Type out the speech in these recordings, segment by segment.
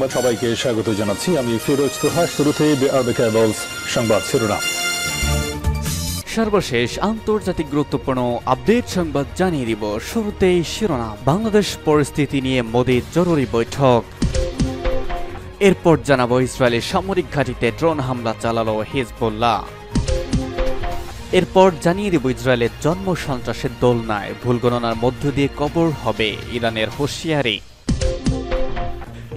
সংবাদ সবাইকে স্বাগত জানাচ্ছি। আমি ফিরোজ তোহা। শুরুতেই সংবাদ শিরোনাম। সর্বশেষ আন্তর্জাতিক গুরুত্বপূর্ণ আপডেট সংবাদ জানিয়ে দিব। শুরুতেই শিরোনাম। বাংলাদেশ পরিস্থিতি নিয়ে মোদির জরুরি বৈঠক। এরপর জানাবো ইসরায়েলের সামরিক ঘাঁটিতে ড্রোন হামলা চালালো হিজবুল্লাহ। এরপর জানিয়ে দেব ইসরায়েলের জন্ম সন্ত্রাসের দোলনায় ভুল গণনার মধ্য দিয়ে কবর হবে ইরানের হুঁশিয়ারি।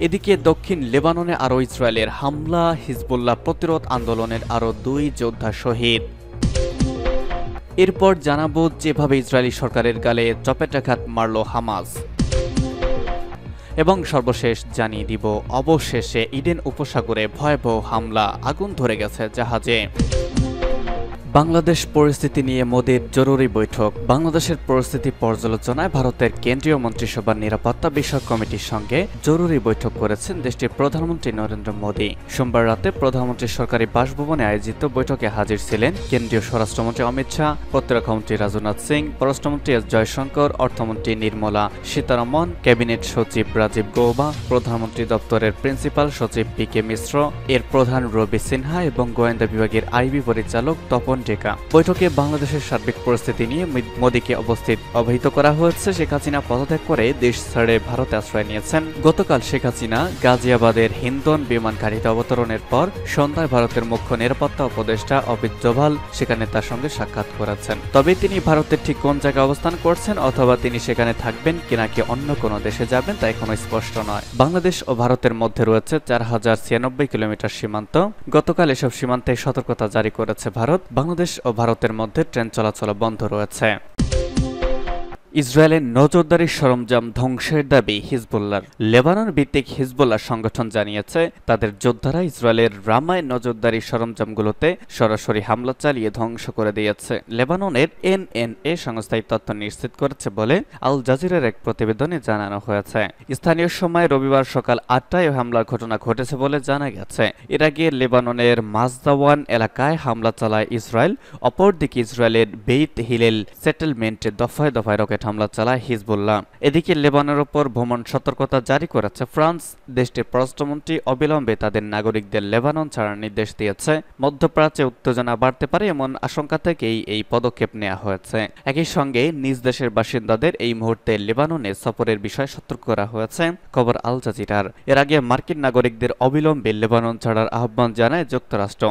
এদিকে দক্ষিণ লেবাননে আরও ইসরায়েলের হামলা, হিজবুল্লাহ প্রতিরোধ আন্দোলনের আরও 2 যোদ্ধা শহীদ। এরপর জানাবো যেভাবে ইসরায়েলি সরকারের গালে চপেটাঘাত মারল হামাস। এবং সর্বশেষ জানিয়ে দিব অবশেষে ইডেন উপসাগরে ভয়াবহ হামলা, আগুন ধরে গেছে জাহাজে। বাংলাদেশ পরিস্থিতি নিয়ে মোদির জরুরি বৈঠক। বাংলাদেশের পরিস্থিতি পর্যালোচনায় ভারতের কেন্দ্রীয় মন্ত্রিসভার নিরাপত্তা বিষয়ক কমিটির সঙ্গে জরুরি বৈঠক করেছেন দেশটির প্রধানমন্ত্রী নরেন্দ্র মোদী। সোমবার রাতে প্রধানমন্ত্রীর সরকারি বাসভবনে আয়োজিত বৈঠকে হাজির ছিলেন কেন্দ্রীয় স্বরাষ্ট্রমন্ত্রী অমিত শাহ, প্রতিরক্ষামন্ত্রী রাজনাথ সিং, পররাষ্ট্রমন্ত্রী এস জয়শঙ্কর, অর্থমন্ত্রী নির্মলা সীতারমণ, ক্যাবিনেট সচিব রাজীব গৌবা, প্রধানমন্ত্রী দপ্তরের প্রিন্সিপাল সচিব পি কে মিশ্র, এর প্রধান রবি সিনহা এবং গোয়েন্দা বিভাগের আইবি পরিচালক তপন টেকা। বৈঠকে বাংলাদেশের সার্বিক পরিস্থিতি নিয়ে মোদীকে অবহিত করা হয়েছে। শেখ হাসিনা পদত্যাগ করে দেশ ছেড়ে ভারতে আশ্রয় নিয়েছেন। গতকাল শেখ হাসিনা গাজিয়াবাদের হিন্দন বিমান ঘাঁটিতে অবতরণের পর সন্ধ্যায় ভারতের মুখ্য নিরাপত্তা উপদেষ্টা অজিত ডোভাল সেখানে তার সঙ্গে সাক্ষাৎ করেছেন। তবে তিনি ভারতের ঠিক কোন জায়গায় অবস্থান করছেন অথবা তিনি সেখানে থাকবেন কিনা কি অন্য কোনো দেশে যাবেন তা এখনো স্পষ্ট নয়। বাংলাদেশ ও ভারতের মধ্যে রয়েছে 4096 কিলোমিটার সীমান্ত। গতকাল এসব সীমান্তে সতর্কতা জারি করেছে ভারত। বাংলাদেশ ও ভারতের মধ্যে ট্রেন চলাচল বন্ধ রয়েছে। ইসরায়েলের নজরদারি সরঞ্জাম ধ্বংসের দাবি হিজবুল্লাহর। লেবানন ভিত্তিক হিজবুল্লাহ সংগঠন জানিয়েছে তাদের যোদ্ধারা ইসরায়েলের রামায় নজরদারি সরঞ্জামগুলোতে সরাসরি হামলা চালিয়ে ধ্বংস করে দিয়েছে। লেবাননের এনএনএ সংস্থায় তথ্য নিশ্চিত করেছে বলে আল জাজিরার এক প্রতিবেদনে জানানো হয়েছে। স্থানীয় সময় রবিবার সকাল 8টায় হামলার ঘটনা ঘটেছে বলে জানা গেছে। এর আগে লেবাননের মাজদাওয়ান এলাকায় হামলা চালায় ইসরায়েল। অপরদিকে ইসরায়েলের বেইত হিলেল সেটেলমেন্টে দফায় দফায় রকেট হামলা চালায় হিজবুল্লাহ। এদিকে লেবাননের উপর ভ্রমণ সতর্কতা জারি করেছে ফ্রান্স। দেশটির পররাষ্ট্রমন্ত্রী অবিলম্বে তাদের নাগরিকদের লেবানন ছাড়ার নির্দেশ দিয়েছে। মধ্যপ্রাচ্যে উত্তেজনা বাড়তে পারে এমন আশঙ্কা থেকেই এই পদক্ষেপ নেওয়া হয়েছে। একই সঙ্গে নিজ দেশের বাসিন্দাদের এই মুহূর্তে লেবাননে সফরের বিষয়ে সতর্ক করা হয়েছে। খবর আল জাজিরার। এর আগে মার্কিন নাগরিকদের অবিলম্বে লেবানন ছাড়ার আহ্বান জানায় যুক্তরাষ্ট্র।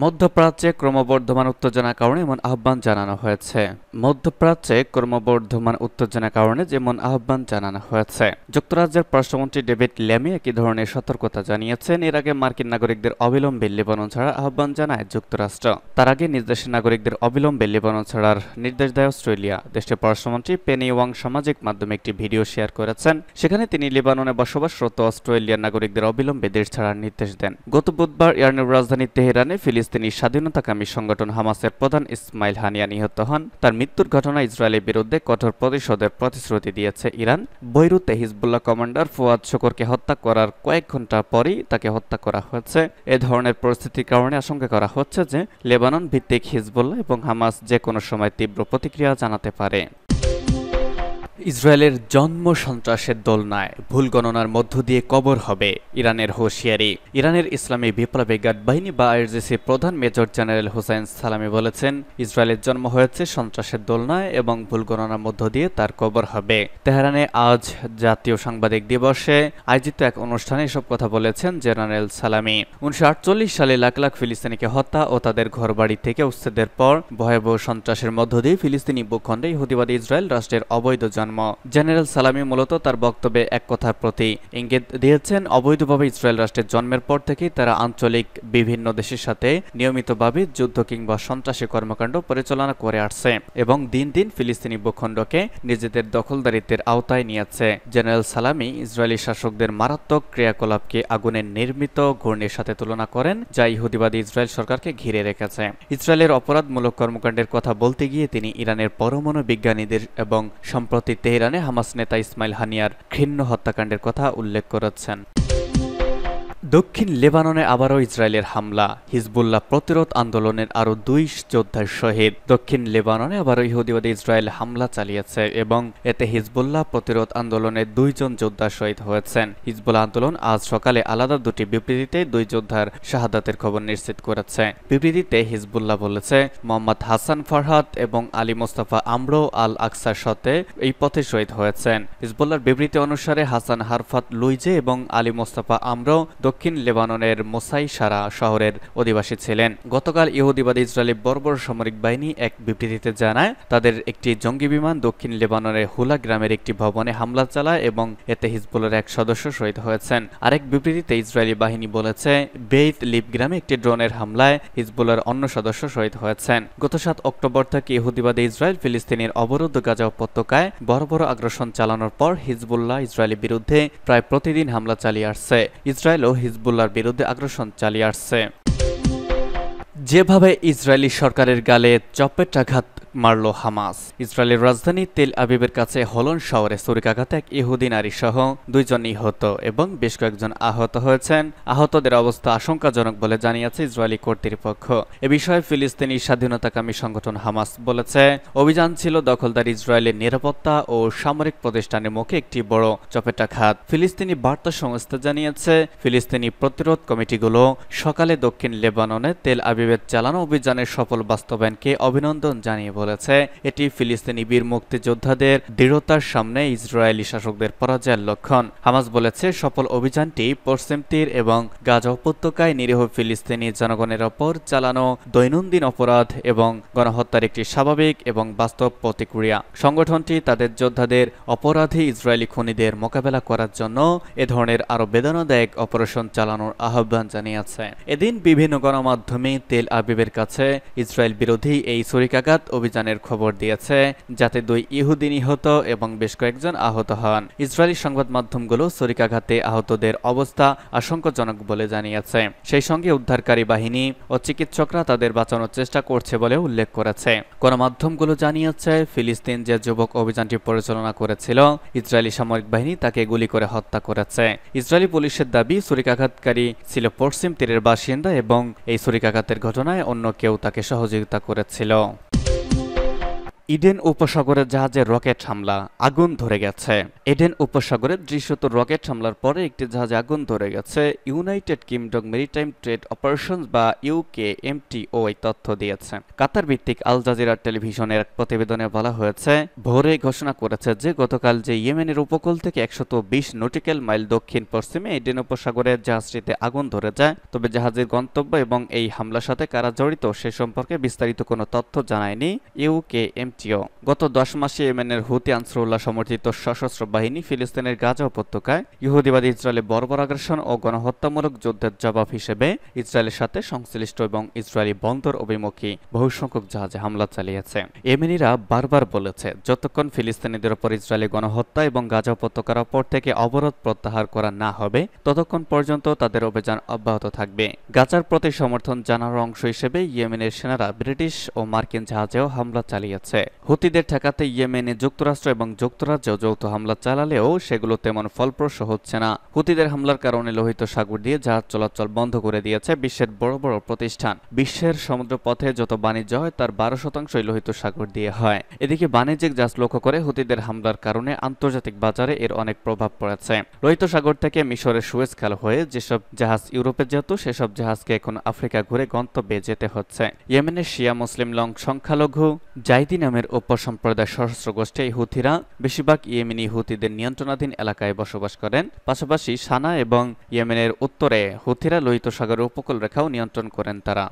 মধ্যপ্রাচ্যে ক্রমবর্ধমান উত্তেজনার কারণে এমন আহ্বান জানানো হয়েছে। যুক্তরাজ্যের পররাষ্ট্রমন্ত্রী ডেভিড ল্যামি একই ধরনের সতর্কতা জানিয়েছেন। এর আগে মার্কিন নাগরিকদের অবিলম্বে লেবানন ছাড়ার আহ্বান জানায় যুক্তরাষ্ট্র। তার আগে নিজ দেশের নাগরিকদের অবিলম্বে লেবানন ছাড়ার নির্দেশ দেয় অস্ট্রেলিয়া। দেশটির পররাষ্ট্রমন্ত্রী পেনি ওয়াং সামাজিক মাধ্যমে একটি ভিডিও শেয়ার করেছেন। সেখানে তিনি লেবাননে বসবাসরত অস্ট্রেলিয়ার নাগরিকদের অবিলম্বে দেশ ছাড়ার নির্দেশ দেন। গত বুধবার ইরানের রাজধানী তেহরানে ফিলিস্তিনি স্বাধীনতাকামী সংগঠন হামাসের প্রধান ইসমাইল হানিয়া নিহত হন। তার মৃত্যুর ঘটনায় ইসরায়েলের বিরুদ্ধে কঠোর প্রতিশোধের প্রতিশ্রুতি দিয়েছে ইরান। বৈরুতে হিজবুল্লাহ কমান্ডার ফুয়াদ শুকরকে হত্যা করার কয়েক ঘন্টা পরই তাকে হত্যা করা হয়েছে। এ ধরনের পরিস্থিতির কারণে আশঙ্কা করা হচ্ছে যে লেবানন ভিত্তিক হিজবুল্লাহ এবং হামাস যে কোনো সময় তীব্র প্রতিক্রিয়া জানাতে পারে। ইসরায়েলের জন্ম সন্ত্রাসের দোলনায় ভুল গণনার মধ্য দিয়ে কবর হবে ইরানের হুঁশিয়ারি। ইরানের ইসলামী বিপ্লবী গার্ড বাহিনী বা আইআরজিসি প্রধান মেজর জেনারেল হুসাইন সালামি বলেছেন, ইসরায়েলের জন্ম হয়েছে সন্ত্রাসের দোলনায় এবং ভুল গণনার মধ্য দিয়ে তার কবর হবে। তেহরানে আজ জাতীয় সাংবাদিক দিবসে আয়োজিত এক অনুষ্ঠানে এসব কথা বলেছেন জেনারেল সালামি। 1948 সালে লাখ লাখ ফিলিস্তিনিকে হত্যা ও তাদের ঘরবাড়ি থেকে উচ্ছেদের পর ভয়াবহ সন্ত্রাসের মধ্য দিয়ে ফিলিস্তিনি ভূখণ্ডে ইহুদিবাদী ইসরায়েল রাষ্ট্রের অবৈধ জন্ম। জেনারেল সালামি মূলত তার বক্তব্যে এক কথার প্রতি ইঙ্গিত দিয়েছেন, অবৈধভাবে ইসরায়েল রাষ্ট্রের জন্মের পর থেকেই তারা আঞ্চলিক বিভিন্ন দেশের সাথে নিয়মিতভাবে যুদ্ধ কিংবা সন্ত্রাসী কর্মকাণ্ড পরিচালনা করে আসছে এবং দিন দিন ফিলিস্তিনি ভূখণ্ডকে নিজেদের দখলদারিত্বের আওতায় নিয়েছে। জেনারেল সালামি ইসরায়েলি শাসকদের মারাত্মক ক্রিয়াকলাপকে আগুনের নির্মিত ঘূর্ণির সাথে তুলনা করেন, যা ইহুদিবাদী ইসরায়েল সরকারকে ঘিরে রেখেছে। ইসরায়েলের অপরাধমূলক কর্মকাণ্ডের কথা বলতে গিয়ে তিনি ইরানের পরমাণু বিজ্ঞানীদের এবং সম্প্রতি তেহরানে হামাস নেতা ইসমাইল হানিয়ার ঘৃণ্য হত্যাকাণ্ডের কথা উল্লেখ করেছেন। দক্ষিণ লেবাননে আবারও ইসরায়েলের হামলা, হিজবুল্লাহ প্রতিরোধ আন্দোলনের আরও 2 যোদ্ধা শহীদ। দক্ষিণ লেবাননে আবারও ইহুদিবাদী ইসরায়েল হামলা চালিয়েছে এবং এতে হিজবুল্লাহ প্রতিরোধ আন্দোলনের 2 জন যোদ্ধা শহীদ হয়েছেন। হিজবুল্লাহ আন্দোলন আজ সকালে আলাদা দুটি বিবৃতিতে 2 যোদ্ধার শাহাদাতের খবর নিশ্চিত করেছে। বিবৃতিতে হিজবুল্লাহ বলেছে, মোহাম্মদ হাসান ফারহাদ এবং আলী মোস্তাফা আমরো আল আকসার সাথে এই পথে শহীদ হয়েছেন। হিজবুল্লাহর বিবৃতি অনুসারে হাসান হারফাত লুইজে এবং আলী মোস্তাফা আমরো দক্ষিণ লেবাননের মোসাইসারা শহরের অধিবাসী ছিলেন। গতকাল ইহুদিবাদী ইসরায়েলি বর্বর সামরিক বাহিনী এক বিবৃতিতে জানায়, তাদের একটি জঙ্গি বিমান দক্ষিণ লেবাননের হুলা গ্রামের একটি ভবনে হামলা চালায় এবং এতে হিজবুল্লাহর এক সদস্য শহীদ হয়েছেন। আরেক বিবৃতিতে ইসরায়েলি বাহিনী বলেছে, বেইত লিব গ্রামে একটি ড্রোনের হামলায় হিজবুল্লাহর অন্য সদস্য শহীদ হয়েছেন। গত 7 অক্টোবর থেকে ইহুদিবাদী ইসরায়েল ফিলিস্তিনের অবরুদ্ধ গাজা উপত্যকায় বড় আগ্রাসন চালানোর পর হিজবুল্লাহ ইসরায়েলের বিরুদ্ধে প্রায় প্রতিদিন হামলা চালিয়ে আসছে। ইসরায়েলও হিজবুল্লাহর বিরুদ্ধে আগ্রাসন চালিয়ে আসছে। যেভাবে ইসরায়েলি সরকারের গালে চপেটাঘাত মারল হামাস। ইসরায়েলের রাজধানী তেল আবিবের কাছে হলন শহরে ছুরিকাঘাতে এক ইহুদি নারী সহ 2 জন নিহত এবং বেশ কয়েকজন আহত হয়েছেন। আহতদের অবস্থা আশঙ্কাজনক বলে জানিয়েছে ইসরায়েলি কর্তৃপক্ষ। এ বিষয়ে ফিলিস্তিনি স্বাধীনতাকামী সংগঠন হামাস বলেছে, অভিযান ছিল দখলদার ইসরায়েলের নিরাপত্তা ও সামরিক প্রতিষ্ঠানের মুখে একটি বড় চপেটাঘাত। ফিলিস্তিনি বার্তা সংস্থা জানিয়েছে, ফিলিস্তিনি প্রতিরোধ কমিটিগুলো সকালে দক্ষিণ লেবাননে তেল আবিবের চালানো অভিযানের সফল বাস্তবায়নকে অভিনন্দন জানিয়ে বলেছে, এটি ফিলিস্তিনি বীর মুক্তিযোদ্ধাদের দৃঢ়তার সামনে ইসরায়েলি শাসকদের পরাজয়ের লক্ষণ। হামাস বলেছে, সফল অভিযানটি পশ্চিম তীর এবং গাজা উপত্যকায় নিরীহ ফিলিস্তিনি জনগণের ওপর চালানো দৈনন্দিন অপরাধ এবং গণহত্যার একটি স্বাভাবিক এবং বাস্তব প্রতিক্রিয়া। সংগঠনটি তাদের যোদ্ধাদের অপরাধী ইসরায়েলি খুনিদের মোকাবেলা করার জন্য এ ধরনের আরও বেদনাদায়ক অপারেশন চালানোর আহ্বান জানিয়েছে। এদিন বিভিন্ন গণমাধ্যমে তেল আবিবের কাছে ইসরায়েল বিরোধী এই ছুরিকাঘাত অভিযানের খবর দিয়েছে, যাতে 2 ইহুদি নিহত এবং বেশ কয়েকজন আহত হন। ইসরায়েলি সংবাদ মাধ্যমগুলো ছুরিকাঘাতে আহতদের অবস্থা আশঙ্কাজনক বলে জানিয়েছে। সেই সঙ্গে উদ্ধারকারী বাহিনী ও চিকিৎসকরা তাদের বাঁচানোর চেষ্টা করছে বলে উল্লেখ করেছে। গণমাধ্যমগুলো জানিয়েছে, ফিলিস্তিন যে যুবক অভিযানটি পরিচালনা করেছিল, ইসরায়েলি সামরিক বাহিনী তাকে গুলি করে হত্যা করেছে। ইসরায়েলি পুলিশের দাবি, ছুরিকাঘাতকারী ছিল পশ্চিম তীরের বাসিন্দা এবং এই ছুরিকাঘাতের ঘটনায় অন্য কেউ তাকে সহযোগিতা করেছিল। ইডেন উপসাগরের জাহাজে রকেট হামলা, আগুন ধরে গেছে। এডেন উপসাগরে দৃশ্যত রকেট হামলার পরে একটি জাহাজে আগুন ধরে গেছে। United kingdom maritime trade operations বা UKMTO এই তথ্য দিয়েছে। কাতার ভিত্তিক আল জাজিরা টেলিভিশনের এক প্রতিবেদনে বলা হয়েছে, ভোরে ঘোষণা করেছে যে গতকাল যে ইয়েমেনের উপকূল থেকে 120 নটিক্যাল মাইল দক্ষিণ পশ্চিমে এডেন উপসাগরের জাহাজটিতে আগুন ধরে যায়। তবে জাহাজের গন্তব্য এবং এই হামলার সাথে কারা জড়িত সে সম্পর্কে বিস্তারিত কোনো তথ্য জানায়নি UKMTO। গত 10 মাসে ইয়েমেনের হুতি আনসারুল্লাহ সমর্থিত সশস্ত্র বাহিনী ফিলিস্তিনের গাজা উপত্যকায় ইহুদিবাদী ইসরায়েলের বর্বর আগ্রাসন ও গণহত্যামূলক যুদ্ধের জবাব হিসেবে ইসরায়েলের সাথে সংশ্লিষ্ট এবং ইসরায়েলি বন্দর অভিমুখী বহু সংখ্যক জাহাজে হামলা চালিয়েছে। ইয়েমেনিরা বারবার বলেছে, যতক্ষণ ফিলিস্তিনিদের উপর ইসরায়েলি গণহত্যা এবং গাজা উপত্যকার ওপর থেকে অবরোধ প্রত্যাহার করা না হবে, ততক্ষণ পর্যন্ত তাদের অভিযান অব্যাহত থাকবে। গাজার প্রতি সমর্থন জানানোর অংশ হিসেবে ইয়েমেনের সেনারা ব্রিটিশ ও মার্কিন জাহাজেও হামলা চালিয়েছে। হুতিদের ঠেকাতে ইয়েমেনে যুক্তরাষ্ট্র এবং যুক্তরাজ্য যৌথ হামলা চালালেও সেগুলো তেমন ফলপ্রসূ হচ্ছে না। হুতিদের হামলার কারণে লোহিত সাগর দিয়ে জাহাজ চলাচল বন্ধ করে দিয়েছে বিশ্বের বড় বড় প্রতিষ্ঠান। বিশ্বের সমুদ্রপথে যত বাণিজ্য হয় তার 12% লোহিত সাগর দিয়ে হয়। এদিকে বাণিজ্যিক জাহাজ লক্ষ্য করে হুতিদের হামলার কারণে আন্তর্জাতিক বাজারে এর অনেক প্রভাব পড়েছে। লোহিত সাগর থেকে মিশরের সুয়েজ খাল হয়ে যেসব জাহাজ ইউরোপে যেত, সেসব জাহাজকে এখন আফ্রিকা ঘুরে গন্তব্যে যেতে হচ্ছে। ইয়েমেনের শিয়া মুসলিম সংখ্যালঘু জাইদি নামের উপসম্প্রদায় সশস্ত্র গোষ্ঠী এই হুথিরা বেশিরভাগ ইয়েমেনি হুতিদের নিয়ন্ত্রণাধীন এলাকায় বসবাস করেন। পাশাপাশি সানা এবং ইয়েমেনের উত্তরে হুথিরা লোহিত সাগরের উপকূল রেখাও নিয়ন্ত্রণ করেন তারা।